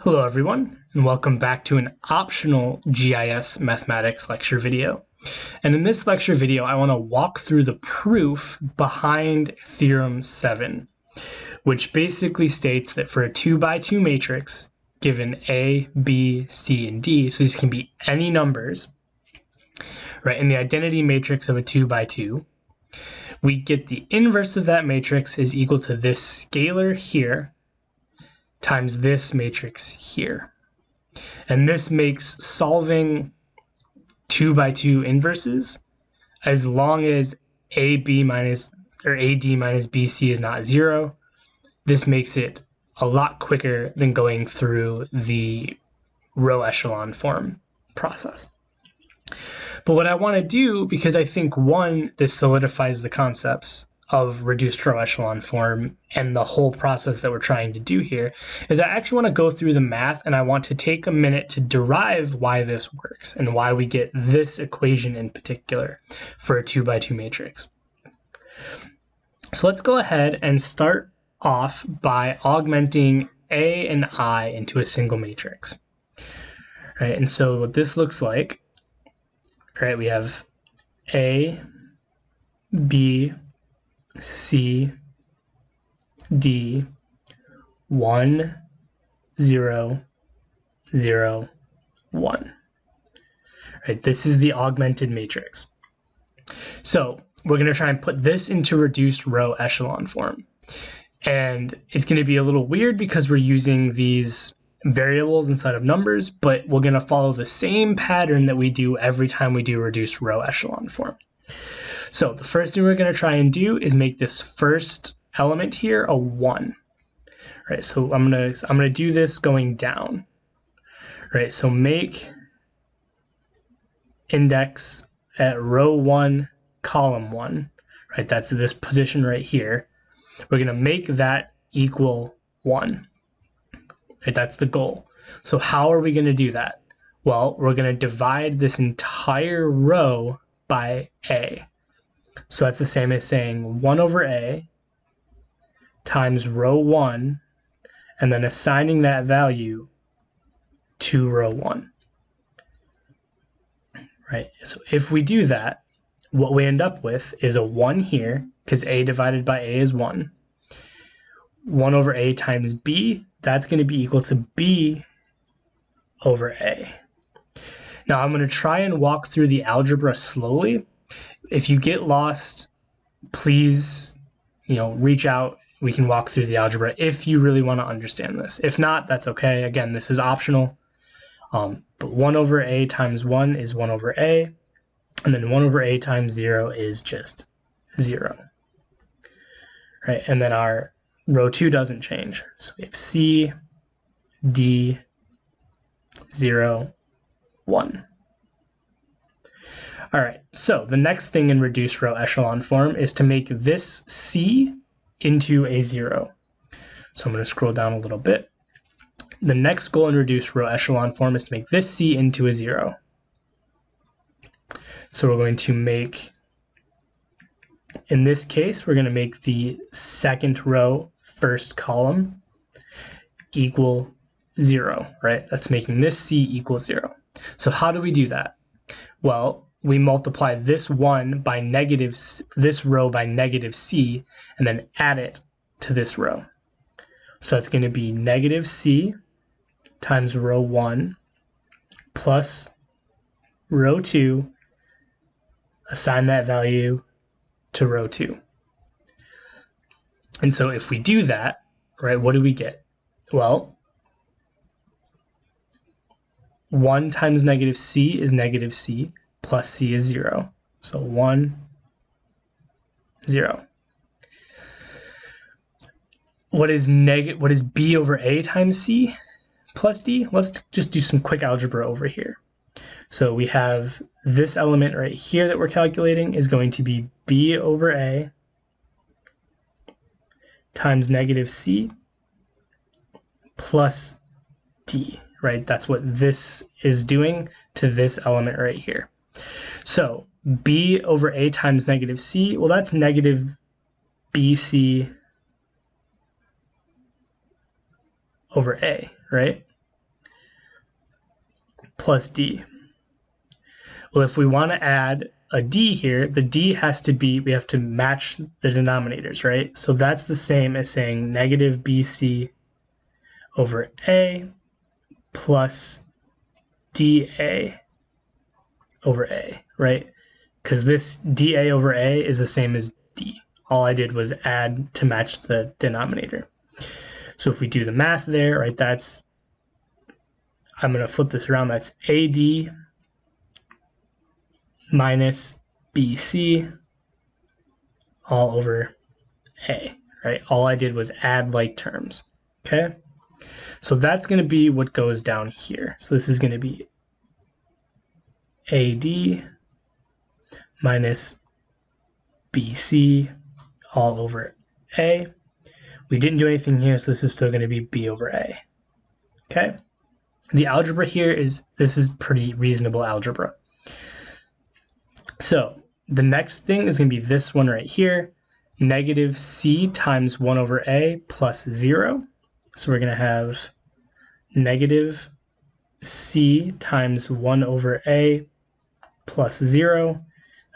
Hello everyone, and welcome back to an optional GIS mathematics lecture video. And in this lecture video, I want to walk through the proof behind Theorem 7, which basically states that for a 2x2 matrix, given A, B, C, and D, so these can be any numbers, right, in the identity matrix of a 2x2, we get the inverse of that matrix is equal to this scalar here times this matrix here. And this makes solving 2x2 inverses, as long as AB minus or AD minus BC is not 0, this makes it a lot quicker than going through the row echelon form process. But what I want to do, because I think one, this solidifies the concepts of reduced row echelon form and the whole process that we're trying to do here, is I actually want to go through the math and I want to take a minute to derive why this works and why we get this equation in particular for a 2x2 matrix. So let's go ahead and start off by augmenting A and I into a single matrix. Right, and so what this looks like, right, we have A, B, C, D, 1, 0, 0, 1. Right, this is the augmented matrix. So we're going to try and put this into reduced row echelon form. And it's going to be a little weird because we're using these variables instead of numbers, but we're going to follow the same pattern that we do every time we do reduced row echelon form. So the first thing we're going to try and do is make this first element here a 1. Right, so I'm going to do this going down. Right, so make index at row 1, column 1. Right, that's this position right here. We're going to make that equal 1. Right, that's the goal. So how are we going to do that? Well, we're going to divide this entire row by A. So that's the same as saying 1 over A times row 1, and then assigning that value to row 1. Right, so if we do that, what we end up with is a 1 here, because A divided by A is 1. 1 over A times B, that's going to be equal to B over A. Now I'm going to try and walk through the algebra slowly. If you get lost, please, reach out. We can walk through the algebra if you really want to understand this. If not, that's okay. Again, this is optional. But 1 over A times 1 is 1 over A. And then 1 over A times 0 is just 0. Right, and then our row 2 doesn't change. So we have C, D, 0, 1. All right, so the next thing in reduced row echelon form is to make this C into a 0. So I'm going to scroll down a little bit. The next goal in reduced row echelon form is to make this C into a 0. So we're going to make, in this case, we're going to make the second row first column equal 0, right? That's making this C equal 0. So how do we do that? Well, we multiply this 1 by this row by negative C, and then add it to this row. So that's going to be negative C times row 1 plus row 2, assign that value to row 2. And so if we do that, right, what do we get? Well, 1 times negative C is negative C, plus C is 0. So 1, 0. What is B over A times C plus D? Let's just do some quick algebra over here. So we have this element right here that we're calculating is going to be B over A times negative C plus D, right? That's what this is doing to this element right here. So B over A times negative C, well, that's negative BC over A, right? plus d. Well, if we want to add a d here, the d has to be, we have to match the denominators, right? So that's the same as saying negative bc over a plus dA over a, right? Because this dA over a is the same as d. All I did was add to match the denominator. So if we do the math there, right, that's, I'm going to flip this around, that's AD minus BC all over A, right? All I did was add like terms, okay? So that's going to be what goes down here. So this is going to be AD minus BC all over A. We didn't do anything here, so this is still going to be B over A, okay? The algebra here is, this is pretty reasonable algebra. So the next thing is going to be this one right here, negative c times 1 over a plus 0. So we're going to have negative c times 1 over a plus 0.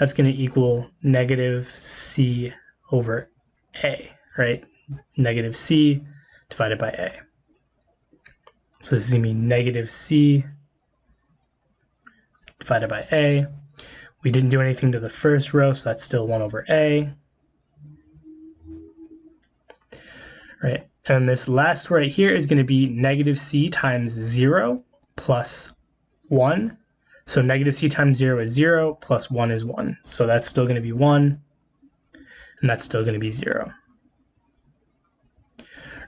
That's going to equal negative c over a, right? Negative c divided by a. So this is going to be negative c divided by a. We didn't do anything to the first row, so that's still 1 over a. Right, and this last right here is going to be negative c times 0 plus 1. So negative c times 0 is 0, plus 1 is 1. So that's still going to be 1, and that's still going to be 0.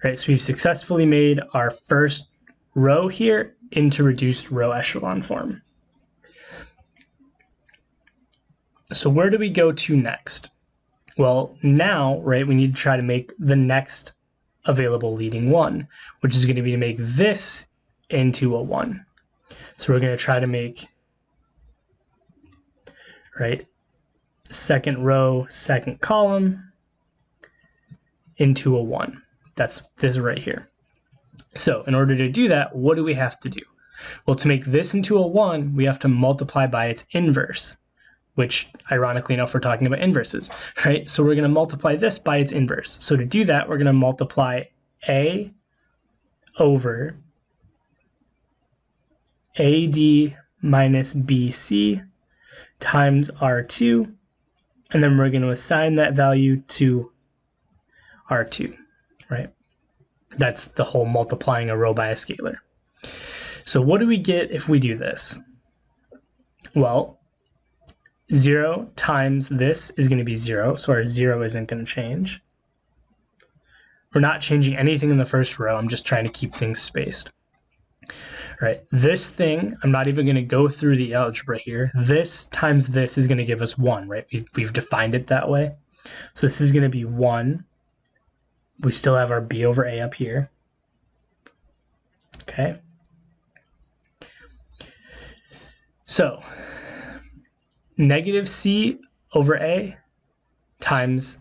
Right, so we've successfully made our first row here into reduced row echelon form. So where do we go to next? Well, now, right, we need to try to make the next available leading one, which is going to be to make this into a 1. So we're going to try to make, right, second row, second column into a 1. That's this right here. So in order to do that, what do we have to do? Well, to make this into a 1, we have to multiply by its inverse, which ironically enough, we're talking about inverses, right? So we're going to multiply this by its inverse. So to do that, we're going to multiply A over AD minus BC times R2, and then we're going to assign that value to R2, right? That's the whole multiplying a row by a scalar. So what do we get if we do this? Well, 0 times this is going to be 0, so our 0 isn't going to change. We're not changing anything in the first row, I'm just trying to keep things spaced. Right, this thing, I'm not even going to go through the algebra here. This times this is going to give us 1, right? We've defined it that way. So this is going to be 1. We still have our b over a up here. Okay. So negative c over a times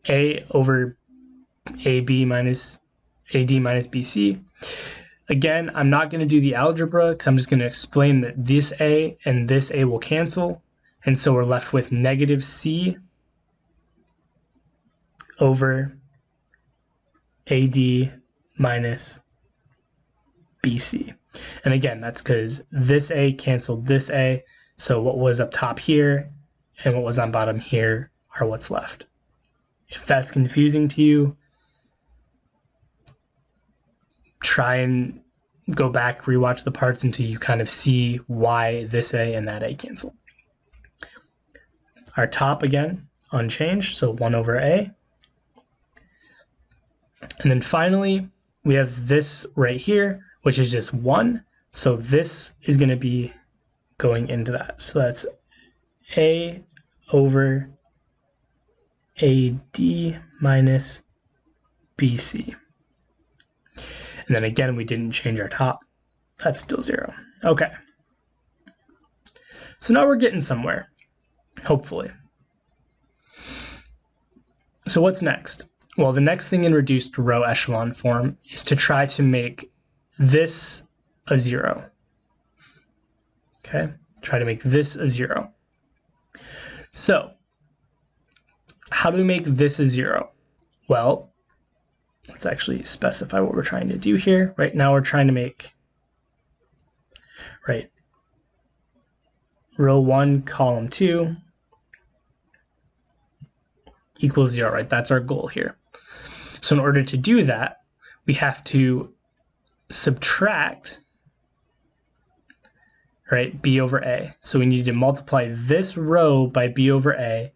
a over ab minus ad minus bc. Again, I'm not going to do the algebra because I'm just going to explain that this a and this a will cancel, and so we're left with negative c over ad minus bc. And again, that's because this a canceled this a, so what was up top here and what was on bottom here are what's left. If that's confusing to you, try and go back, rewatch the parts until you kind of see why this a and that a cancel. Our top, again, unchanged, so 1 over a. And then finally, we have this right here, which is just 1. So this is going to be going into that. So that's a over AD minus BC. And then again, we didn't change our top. That's still 0. Okay. So now we're getting somewhere, hopefully. So what's next? Well, the next thing in reduced row echelon form is to try to make this a 0. Okay, try to make this a 0. So how do we make this a 0? Well, let's actually specify what we're trying to do here. Right now we're trying to make, right, row 1, column 2 equals 0, right? That's our goal here. So in order to do that, we have to subtract, right, b over a. So we need to multiply this row by b over a,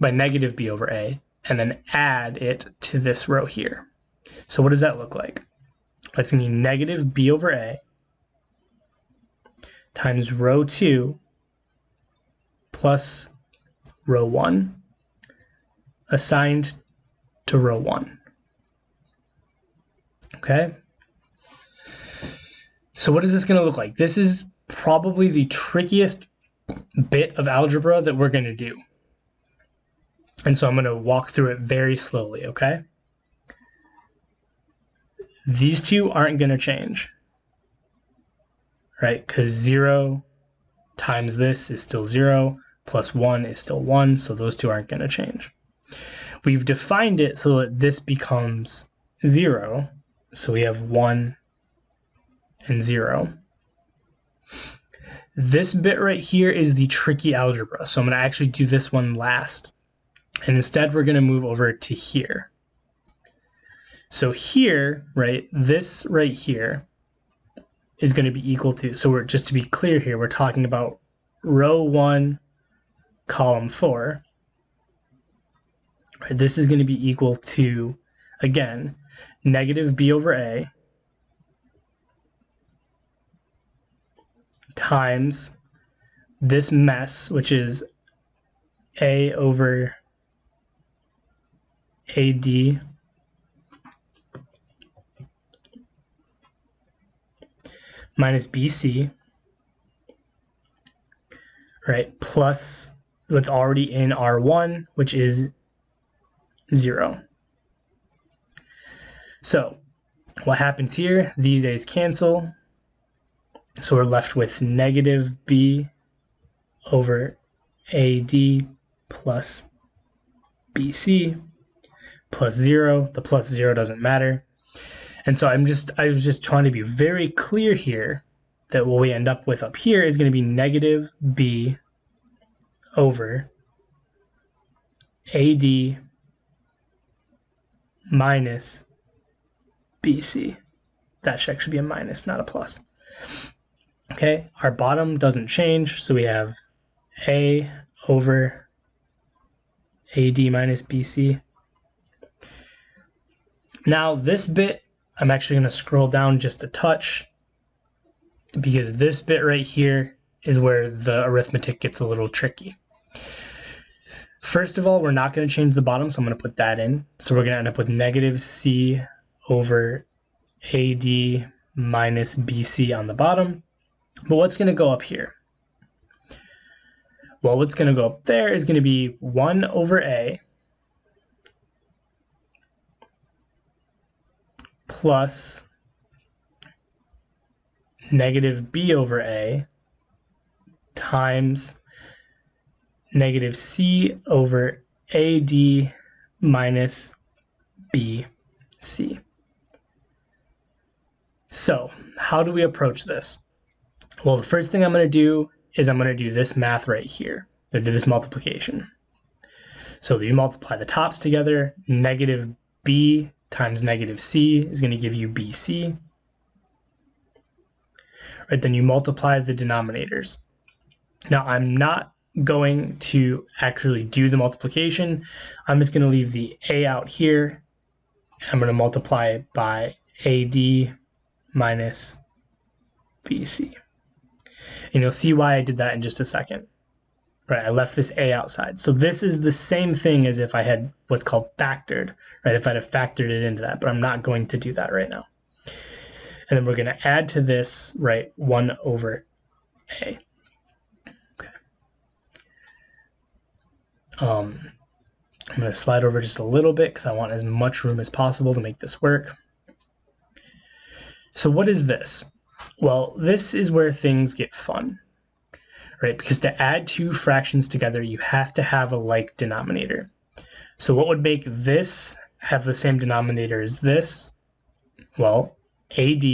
by negative b over a, and then add it to this row here. So what does that look like? That's going to be negative b over a times row 2 plus row 1 assigned to row 1. Okay? So what is this going to look like? This is probably the trickiest bit of algebra that we're going to do. And so I'm going to walk through it very slowly, okay? These two aren't going to change, right? Because 0 times this is still 0, plus 1 is still 1, so those two aren't going to change. We've defined it so that this becomes 0, so we have 1 and 0. This bit right here is the tricky algebra, so I'm going to actually do this one last. And instead, we're going to move over to here. So here, right, this right here is going to be equal to, so we're, just to be clear here, we're talking about row 1, column 4. Right, this is going to be equal to, again, negative b over a times this mess, which is a over AD minus BC, right, plus what's already in R1, which is 0. So what happens here, these a's cancel, so we're left with negative b over AD plus BC plus 0. The plus 0 doesn't matter. And so I was just trying to be very clear here that what we end up with up here is going to be negative b over AD minus BC. That should actually be a minus, not a plus. Okay, our bottom doesn't change, so we have A over AD minus BC. Now this bit, I'm actually going to scroll down just a touch because this bit right here is where the arithmetic gets a little tricky. First of all, we're not going to change the bottom, so I'm going to put that in. So we're going to end up with negative C over AD minus BC on the bottom. But what's going to go up here? Well, what's going to go up there is going to be 1 over A plus negative B over A times negative C over AD minus BC. So how do we approach this? Well, the first thing I'm going to do is I'm going to do this math right here. I'm going to do this multiplication. So you multiply the tops together, negative B times negative C is going to give you BC. Right, then you multiply the denominators. Now I'm not going to actually do the multiplication. I'm just going to leave the A out here. I'm going to multiply it by AD minus BC. And you'll see why I did that in just a second. Right, I left this A outside. So this is the same thing as if I had what's called factored, right? If I'd have factored it into that, but I'm not going to do that right now. And then we're going to add to this, right, 1 over A. Okay. I'm going to slide over just a little bit because I want as much room as possible to make this work. So what is this? Well, this is where things get fun, right? Because to add two fractions together, you have to have a like denominator. So what would make this have the same denominator as this? Well, AD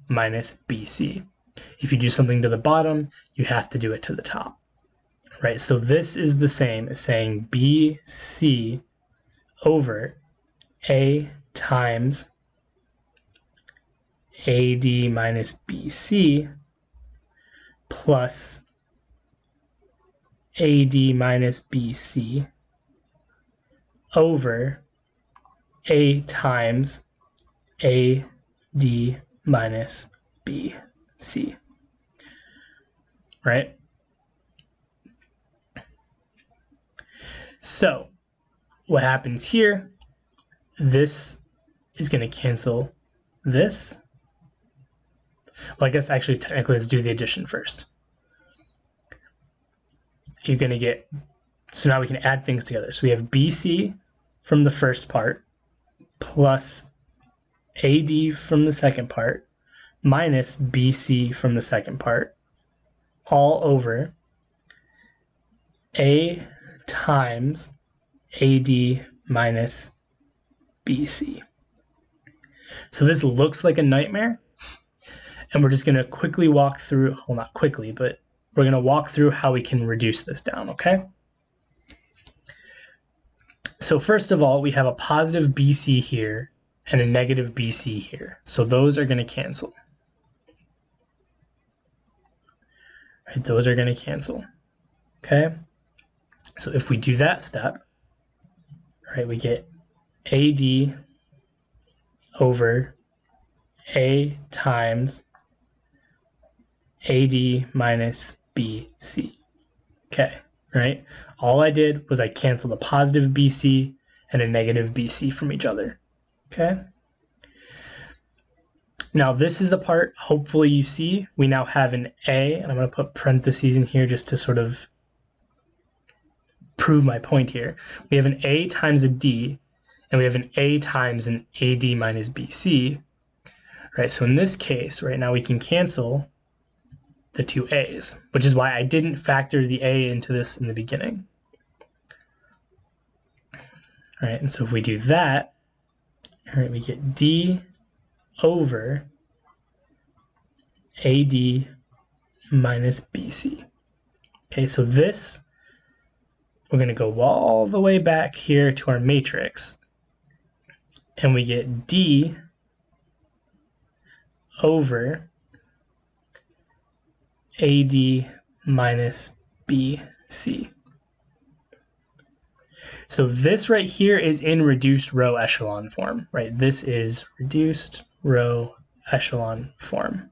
minus BC. If you do something to the bottom, you have to do it to the top, right? So this is the same as saying BC over A times AD minus BC plus AD minus BC over A times AD minus BC, right? So what happens here, this is going to cancel this. Well, I guess actually technically let's do the addition first. You're going to get, so now we can add things together. So we have BC from the first part plus AD from the second part minus BC from the second part all over A times AD minus BC. So this looks like a nightmare, and we're just going to quickly walk through, well, not quickly, but we're going to walk through how we can reduce this down, okay? So first of all, we have a positive BC here and a negative BC here. So those are going to cancel. Right, those are going to cancel, okay? So if we do that step, right, we get AD over A times AD minus BC. Okay, right? All I did was I canceled a positive BC and a negative BC from each other. Okay? Now this is the part hopefully you see. We now have an A, and I'm going to put parentheses in here just to sort of prove my point here. We have an A times a D, and we have an A times an AD minus BC. Right, so in this case, right now we can cancel the two A's, which is why I didn't factor the A into this in the beginning. All right, and so if we do that, all right, we get D over AD minus BC. Okay, so this, we're going to go all the way back here to our matrix, and we get D over AD minus BC. So this right here is in reduced row echelon form, right? This is reduced row echelon form.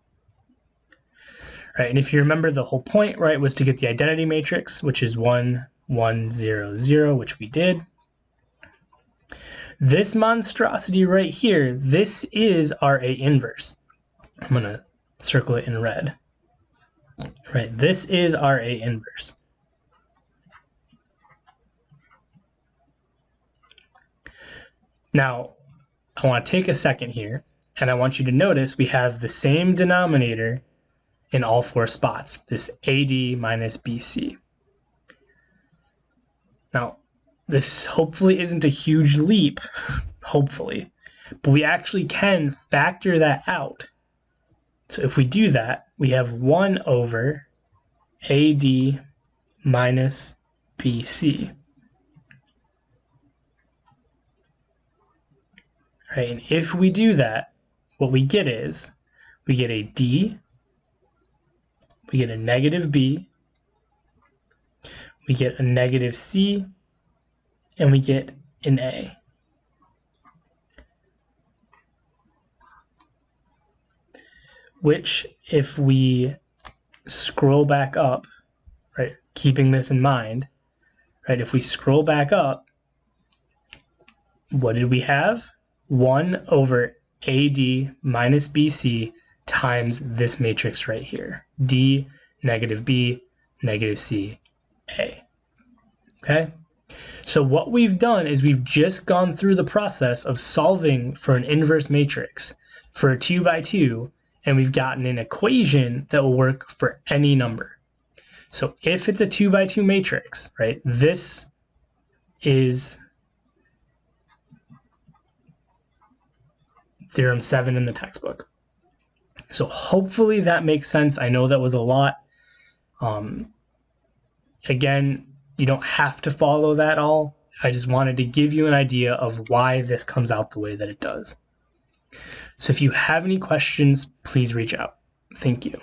Right, and if you remember, the whole point, right, was to get the identity matrix, which is 1, 1, 0, 0, which we did. This monstrosity right here, this is our A inverse. I'm going to circle it in red. Right, this is our A inverse. Now, I want to take a second here, and I want you to notice we have the same denominator in all four spots, this AD minus BC. Now, this hopefully isn't a huge leap, hopefully, but we actually can factor that out. So if we do that, we have 1 over AD minus BC. Right, and if we do that, what we get is, we get a D, we get a negative B, we get a negative C, and we get an A. Which, if we scroll back up, right, keeping this in mind, right, if we scroll back up, what did we have? 1 over AD minus BC times this matrix right here. D, negative B, negative C, A. Okay? So what we've done is we've just gone through the process of solving for an inverse matrix for a 2 by 2, and we've gotten an equation that will work for any number. So if it's a 2 by 2 matrix, right, this is Theorem 7 in the textbook. So hopefully that makes sense. I know that was a lot. Again, you don't have to follow that all. I just wanted to give you an idea of why this comes out the way that it does. So if you have any questions, please reach out. Thank you.